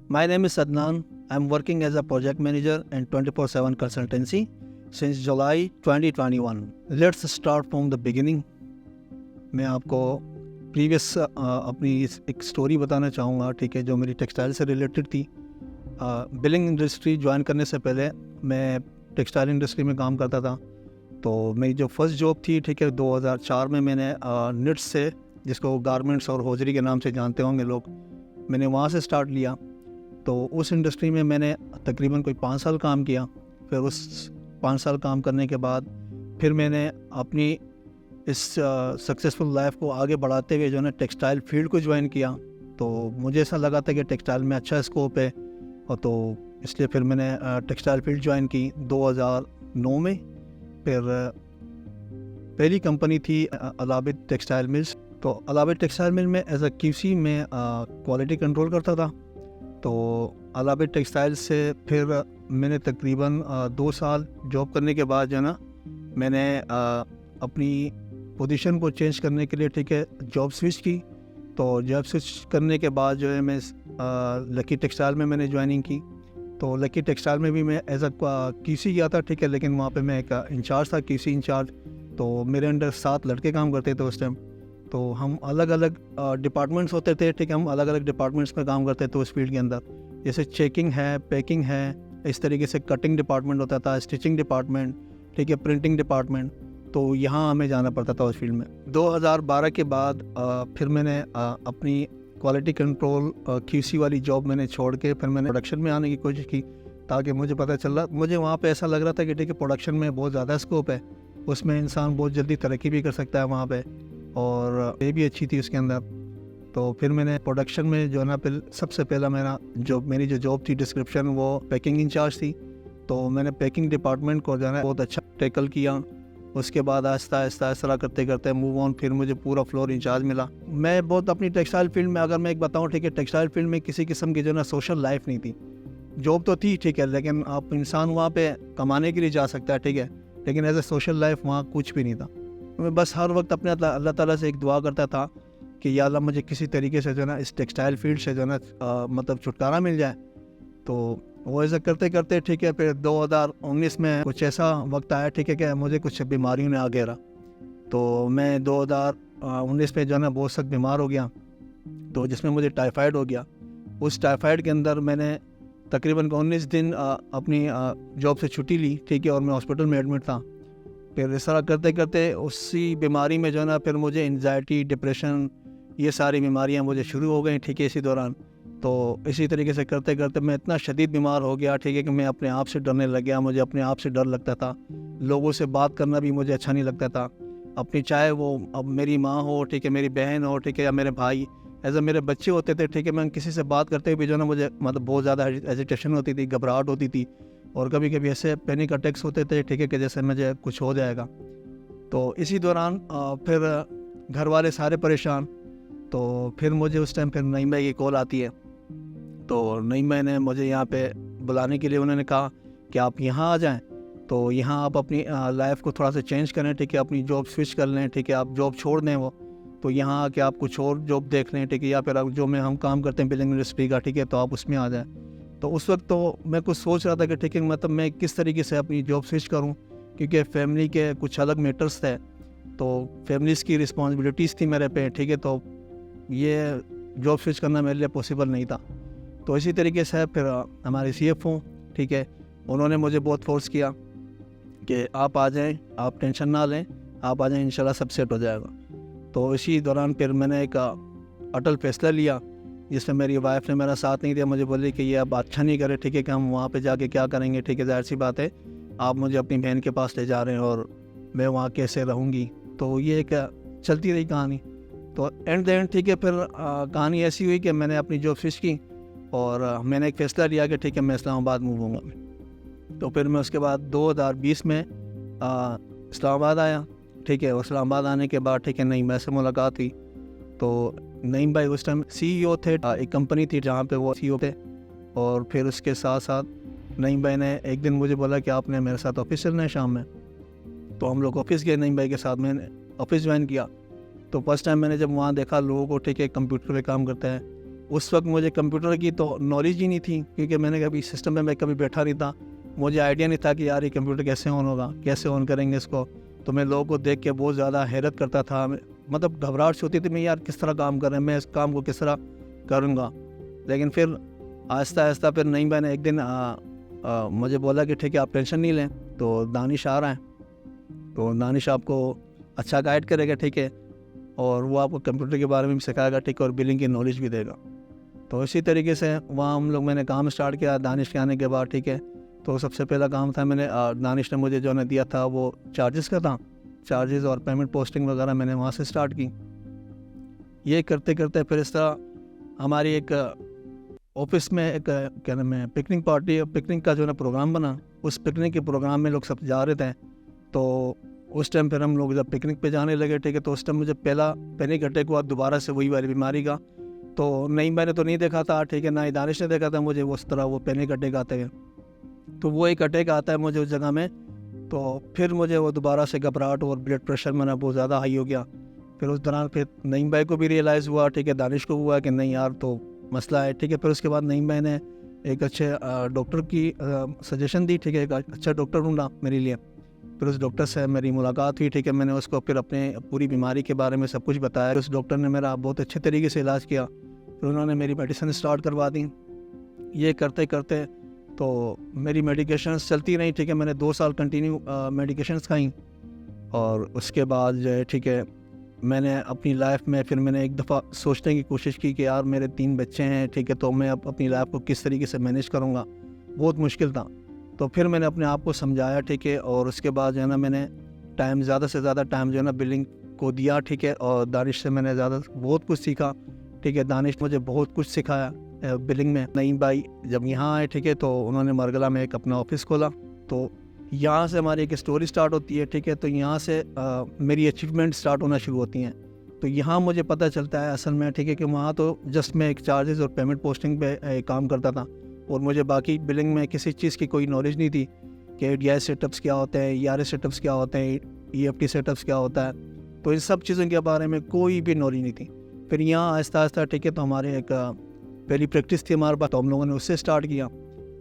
My name is Adnan. I'm working as a project manager in 24/7 consultancy since July 2021. Let's start from the beginning. मैं आपको previous अपनी एक story बताना चाहूँगा, ठीक है, जो मेरी टेक्सटाइल से रिलेटेड थी। बिलिंग इंडस्ट्री ज्वाइन करने से पहले मैं टेक्सटाइल इंडस्ट्री में काम करता था। तो मेरी जो फर्स्ट जॉब थी, ठीक है, 2004 में मैंने निट्स से, जिसको गारमेंट्स और होजरी के नाम से जानते होंगे लोग, मैंने वहाँ से स्टार्ट लिया। तो उस इंडस्ट्री में मैंने तकरीबन कोई 5 साल काम किया। फिर उस 5 साल काम करने के बाद फिर मैंने अपनी इस सक्सेसफुल लाइफ को आगे बढ़ाते हुए जो है ना टेक्सटाइल फील्ड को ज्वाइन किया। तो मुझे ऐसा लगा था कि टेक्सटाइल में अच्छा स्कोप है, और तो इसलिए फिर मैंने टेक्सटाइल फील्ड ज्वाइन की 2009 में। फिर पहली कंपनी थी अलाबिद टेक्सटाइल मिल्स। तो अलाबिद टेक्सटाइल मिल में एज अ QC में क्वालिटी कंट्रोल करता था। तो अलाबिद टेक्सटाइल से फिर मैंने तकरीबन 2 साल जॉब करने के बाद जो है ना मैंने अपनी पोजीशन को चेंज करने के लिए, ठीक है, जॉब स्विच की। तो जॉब स्विच करने के बाद जो है मैं लकी टेक्सटाइल में मैंने ज्वाइनिंग की। तो लकी टेक्सटाइल में भी मैं एज अ QC गया था, ठीक है, लेकिन वहाँ पे मैं एक इंचार्ज था, QC इंचार्ज। तो मेरे अंडर 7 लड़के काम करते थे उस टाइम। तो हम अलग अलग डिपार्टमेंट्स होते थे, ठीक है, हम अलग अलग डिपार्टमेंट्स में काम करते थे उस फील्ड के अंदर। जैसे चेकिंग है, पैकिंग है, इस तरीके से कटिंग डिपार्टमेंट होता था, स्टिचिंग डिपार्टमेंट, ठीक है, प्रिंटिंग डिपार्टमेंट। तो यहाँ हमें जाना पड़ता था उस फील्ड में। 2012 के बाद फिर मैंने अपनी क्वालिटी कंट्रोल QC वाली जॉब मैंने छोड़ के फिर मैंने प्रोडक्शन में आने की कोशिश की, ताकि मुझे पता चल रहा, मुझे वहाँ पे ऐसा लग रहा था कि ठीक है, प्रोडक्शन में बहुत ज़्यादा स्कोप है, उसमें इंसान बहुत जल्दी तरक्की भी कर सकता है वहाँ पे, और ये भी अच्छी थी उसके अंदर। तो फिर मैंने प्रोडक्शन में जो है ना सबसे पहला मेरी जो जॉब थी डिस्क्रिप्शन, वो पैकिंग इंचार्ज थी। तो मैंने पैकिंग डिपार्टमेंट को जो है ना बहुत अच्छा टैकल किया। उसके बाद आहिस्ता आहिस्ता इस तरह करते करते मूव ऑन, फिर मुझे पूरा फ्लोर इंचार्ज मिला। मैं बहुत अपनी टेक्सटाइल फील्ड में, अगर मैं एक बताऊँ, ठीक है, टेक्सटाइल फील्ड में किसी किस्म की जो है ना सोशल लाइफ नहीं थी। जॉब तो थी, ठीक है, लेकिन आप इंसान वहाँ पे कमाने के लिए जा सकता है, ठीक है, लेकिन एज ए सोशल लाइफ वहाँ कुछ भी नहीं था। मैं बस हर वक्त अपने अल्लाह ताला से एक दुआ करता था कि या अल्लाह मुझे किसी तरीके से जो है ना इस टेक्सटाइल फील्ड से जो है ना मतलब छुटकारा मिल जाए। तो वो ऐसा करते करते, ठीक है, फिर 2019 में कुछ ऐसा वक्त आया, ठीक है, कि मुझे कुछ बीमारियों ने आ घेरा। तो मैं 2019 में जो है ना बहुत सख्त बीमार हो गया, तो जिसमें मुझे टाइफाइड हो गया। उस टाइफाइड के अंदर मैंने तकरीबन 19 दिन अपनी जॉब से छुट्टी ली, ठीक है, और मैं हॉस्पिटल में एडमिट था। फिर इस तरह करते करते उसी बीमारी में जो है ना फिर मुझे एंजाइटी, डिप्रेशन, ये सारी बीमारियां मुझे शुरू हो गई, ठीक है, इसी दौरान। तो इसी तरीके से करते करते मैं इतना शदीद बीमार हो गया, ठीक है, कि मैं अपने आप से डरने लग गया। मुझे अपने आप से डर लगता था, लोगों से बात करना भी मुझे अच्छा नहीं लगता था। अपनी चाहे वो अब मेरी माँ हो, ठीक है, मेरी बहन हो, ठीक है, या मेरे भाई, ऐसा मेरे बच्चे होते थे, ठीक है, मैं किसी से बात करते हुए भी जो है ना मुझे मतलब बहुत ज़्यादा हेजिटेशन होती थी, घबराहट होती थी, और कभी कभी ऐसे पैनिक अटैक्स होते थे, ठीक है, कि जैसे मुझे कुछ हो जाएगा। तो इसी दौरान फिर घर वाले सारे परेशान। तो फिर मुझे उस टाइम फिर नईम भाई की कॉल आती है। तो नईम भाई ने मुझे यहाँ पे बुलाने के लिए उन्होंने कहा कि आप यहाँ आ जाएं। तो यहाँ आप अपनी लाइफ को थोड़ा सा चेंज करें, ठीक है, अपनी जॉब स्विच कर लें, ठीक है, आप जॉब छोड़ दें वो, तो यहाँ आके आप कुछ और जॉब देख लें, ठीक है, या फिर आप जो में हम काम करते हैं बिलिंग इंडस्ट्री का, ठीक है, तो आप उसमें आ जाएं। तो उस वक्त तो मैं कुछ सोच रहा था कि ठीक है, मतलब मैं किस तरीके से अपनी जॉब स्विच करूँ, क्योंकि फैमिली के कुछ अलग मैटर्स थे, तो फैमिलीज़ की रिस्पॉन्सिबिलिटीज़ थी मेरे पे, ठीक है, तो ये जॉब स्विच करना मेरे लिए पॉसिबल नहीं था। तो इसी तरीके से फिर हमारे CFO, ठीक है, उन्होंने मुझे बहुत फोर्स किया कि आप आ जाएं, आप टेंशन ना लें, आप आ जाएं, इंशाल्लाह सब सेट हो जाएगा। तो इसी दौरान फिर मैंने एक अटल फैसला लिया, जिसमें मेरी वाइफ ने मेरा साथ नहीं दिया। मुझे बोली कि ये अब अच्छा नहीं करे, ठीक है, कि हम वहाँ पे जाके क्या करेंगे, ठीक है, जाहिर सी बात है, आप मुझे अपनी बहन के पास ले जा रहे हैं और मैं वहाँ कैसे रहूँगी। तो ये एक चलती रही कहानी। तो एंड द एंड, ठीक है, फिर कहानी ऐसी हुई कि मैंने अपनी जॉब स्विच की और मैंने एक फ़ैसला लिया कि ठीक है, मैं इस्लामाबाद मूव होऊंगा। तो फिर मैं उसके बाद 2020 में इस्लामाबाद आया, ठीक है, इस्लामाबाद आने के बाद, ठीक है, नईम भाई से मुलाकात हुई। तो नईम भाई उस टाइम CEO थे, एक कंपनी थी जहाँ पे वो CEO थे। और फिर उसके साथ साथ नईम भाई ने एक दिन मुझे बोला कि आपने मेरे साथ ऑफिस चलना है शाम में। तो हम लोग ऑफिस गए, नईम भाई के साथ मैंने ऑफिस ज्वाइन किया। तो फर्स्ट टाइम मैंने जब वहाँ देखा लोगों को, ठीक है, कंप्यूटर पे काम करते हैं, उस वक्त मुझे कंप्यूटर की तो नॉलेज ही नहीं थी, क्योंकि मैंने कभी सिस्टम में मैं कभी बैठा नहीं था, मुझे आइडिया नहीं था कि यार ये कंप्यूटर कैसे ऑन होगा, कैसे ऑन करेंगे इसको। तो मैं लोगों को देख के बहुत ज़्यादा हैरत करता था, मतलब घबराहट होती थी, मैं यार किस तरह काम कर रहे हैं, मैं इस काम को किस तरह करूँगा। लेकिन फिर आहिस्ता आहिस्ता फिर नईम भाई ने एक दिन मुझे बोला कि ठीक है आप टेंशन नहीं लें, तो दानिश आ रहा है, तो दानिश आपको अच्छा गाइड करेगा, ठीक है, और वो आपको कंप्यूटर के बारे में भी सिखाएगा, ठीक है, और बिलिंग की नॉलेज भी देगा। तो इसी तरीके से वहाँ मैंने काम स्टार्ट किया दानिश के आने के बाद, ठीक है। तो सबसे पहला काम था मैंने दानिश ने मुझे जो ने दिया था वो चार्जेस का था, चार्जेस और पेमेंट पोस्टिंग वगैरह मैंने वहाँ से स्टार्ट की। ये करते करते फिर इस तरह हमारी एक ऑफिस में एक क्या नाम है पिकनिक पार्टी, पिकनिक का जो ना प्रोग्राम बना। उस पिकनिक के प्रोग्राम में लोग सब जा रहे थे, तो उस टाइम फिर हम लोग जब पिकनिक पे जाने लगे, ठीक है, तो उस टाइम मुझे पहला पैनिक अटैक हुआ दोबारा से वही वाली बीमारी का। तो नईम भाई ने तो नहीं देखा था, ठीक है, ना ही दानिश ने देखा था मुझे उस तरह वो पैनिक अटैक आते हैं। तो वो एक अटैक आता है मुझे उस जगह में, तो फिर मुझे वो दोबारा से घबराहट और ब्लड प्रेशर मेरा बहुत ज़्यादा हाई हो गया। फिर उस दौरान फिर नईम भाई को भी रियलाइज़ हुआ, ठीक है, दानिश को हुआ कि नहीं यार तो मसला है, ठीक है। फिर उसके बाद नईम भाई ने एक अच्छे डॉक्टर की सजेशन दी, ठीक है, एक अच्छा डॉक्टर ढूंढा मेरे लिए। फिर उस डॉक्टर से मेरी मुलाकात हुई, ठीक है, मैंने उसको फिर अपने पूरी बीमारी के बारे में सब कुछ बताया। उस डॉक्टर ने मेरा बहुत अच्छे तरीके से इलाज किया, फिर उन्होंने मेरी मेडिसिन स्टार्ट करवा दी। ये करते करते तो मेरी मेडिकेशंस चलती रही, ठीक है, मैंने 2 साल कंटिन्यू मेडिकेशंस खाई। और उसके बाद जो है, ठीक है, मैंने अपनी लाइफ में फिर मैंने एक दफ़ा सोचने की कोशिश की कि यार मेरे 3 बच्चे हैं, ठीक है, तो मैं अब अपनी लाइफ को किस तरीके से मैनेज करूँगा, बहुत मुश्किल था। तो फिर मैंने अपने आप को समझाया, ठीक है, और उसके बाद जो है ना मैंने टाइम ज़्यादा से ज़्यादा टाइम जो है ना बिलिंग को दिया, ठीक है, और दानिश से मैंने बहुत कुछ सीखा, ठीक है। दानिश मुझे बहुत कुछ सिखाया बिलिंग में। नईम भाई जब यहाँ आए, ठीक है, तो उन्होंने मरगला में एक अपना ऑफिस खोला, तो यहाँ से हमारी एक स्टोरी स्टार्ट होती है, ठीक है। तो यहाँ से मेरी अचीवमेंट स्टार्ट होना शुरू होती हैं। तो यहाँ मुझे पता चलता है असल में, ठीक है, कि वहाँ तो जस्ट मैं एक चार्जेस और पेमेंट पोस्टिंग पे काम करता था, और मुझे बाकी बिलिंग में किसी चीज़ की कोई नॉलेज नहीं थी कि DI सेटअप्स क्या होते हैं, ERS सेटअप्स क्या होते हैं, EFT सेटअप्स क्या होता है। तो इन सब चीज़ों के बारे में कोई भी नॉलेज नहीं थी। फिर यहाँ आहिस्ता आहिस्ता, ठीक है, तो हमारे एक पहली प्रैक्टिस थी हमारे पास, तो हम लोगों ने उससे स्टार्ट किया।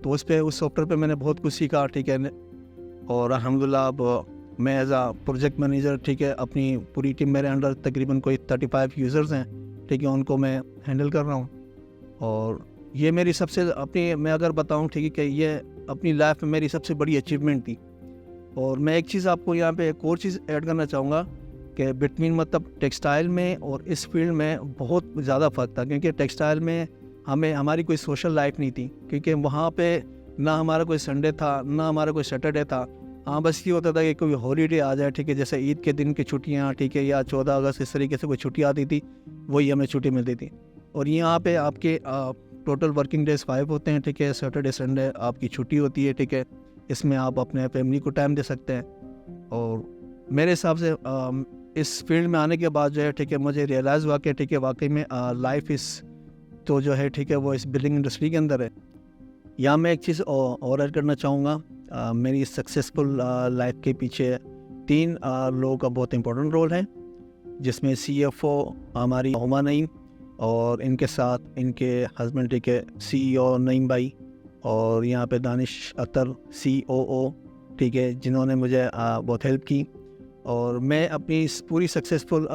तो उस सॉफ्टवेयर पे मैंने बहुत कुछ सीखा, ठीक है, और अल्हम्दुलिल्लाह अब मैं एज आ प्रोजेक्ट मैनेजर, ठीक है, अपनी पूरी टीम मेरे अंडर तकरीबन कोई 35 यूज़र्स हैं, ठीक है, उनको मैं हैंडल कर रहा हूँ। और ये मेरी सबसे मैं अगर बताऊँ, ठीक है, कि ये अपनी लाइफ में मेरी सबसे बड़ी अचीवमेंट थी। और मैं एक चीज़ आपको यहाँ पे एक और चीज़ ऐड करना चाहूँगा कि बिटवीन मतलब टेक्सटाइल में और इस फील्ड में बहुत ज़्यादा फ़र्क था, क्योंकि टेक्सटाइल में हमारी कोई सोशल लाइफ नहीं थी, क्योंकि वहाँ पे ना हमारा कोई संडे था, ना हमारा कोई सैटरडे था। हाँ, बस ये होता था कि कोई हॉलीडे आ जाए, ठीक है, जैसे ईद के दिन की छुट्टियाँ, ठीक है, या 14 अगस्त, इस तरीके से कोई छुट्टी आती थी, वही हमें छुट्टी मिलती थी। और यहाँ पे आपके टोटल वर्किंग डेज़ 5 होते हैं, ठीक है, सैटरडे संडे आपकी छुट्टी होती है, ठीक है, इसमें आप अपने फैमिली को टाइम दे सकते हैं। और मेरे हिसाब से इस फील्ड में आने के बाद जो है, ठीक है, मुझे रियलाइज़ हुआ कि ठीक है वाकई में लाइफ इस तो जो है, ठीक है, वो इस बिल्डिंग इंडस्ट्री के अंदर है। यहाँ मैं एक चीज़ और ऐड करना चाहूँगा, मेरी सक्सेसफुल लाइफ के पीछे 3 लोगों का बहुत इंपॉर्टेंट रोल है, जिसमें CFO हमारी हुमा नईम, और इनके साथ इनके हस्बैंड, ठीक है, CEO नईम भाई, और यहाँ पे दानिश अख्तर COO, ठीक है, जिन्होंने मुझे बहुत हेल्प की। और मैं अपनी इस पूरी सक्सेसफुल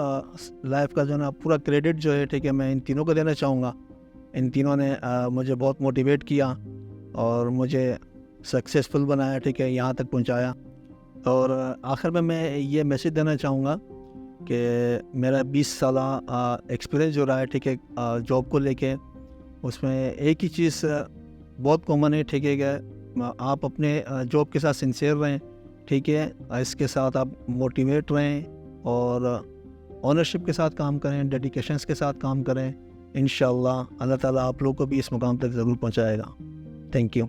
लाइफ का जो ना पूरा क्रेडिट जो है, ठीक है, मैं इन तीनों को देना चाहूँगा। इन तीनों ने मुझे बहुत मोटिवेट किया और मुझे सक्सेसफुल बनाया, ठीक है, यहाँ तक पहुँचाया। और आखिर में मैं ये मैसेज देना चाहूँगा कि मेरा 20 साल एक्सपीरियंस जो रहा है, ठीक है, जॉब को लेके, उसमें एक ही चीज़ बहुत कॉमन है, ठीक है, कि आप अपने जॉब के साथ सिंसियर रहें, ठीक है, इसके साथ आप मोटिवेट रहें और ऑनरशिप के साथ काम करें, डेडिकेशंस के साथ काम करें। इंशाअल्लाह अल्लाह ताला आप लोगों को भी इस मुकाम तक ज़रूर पहुँचाएगा। Thank you.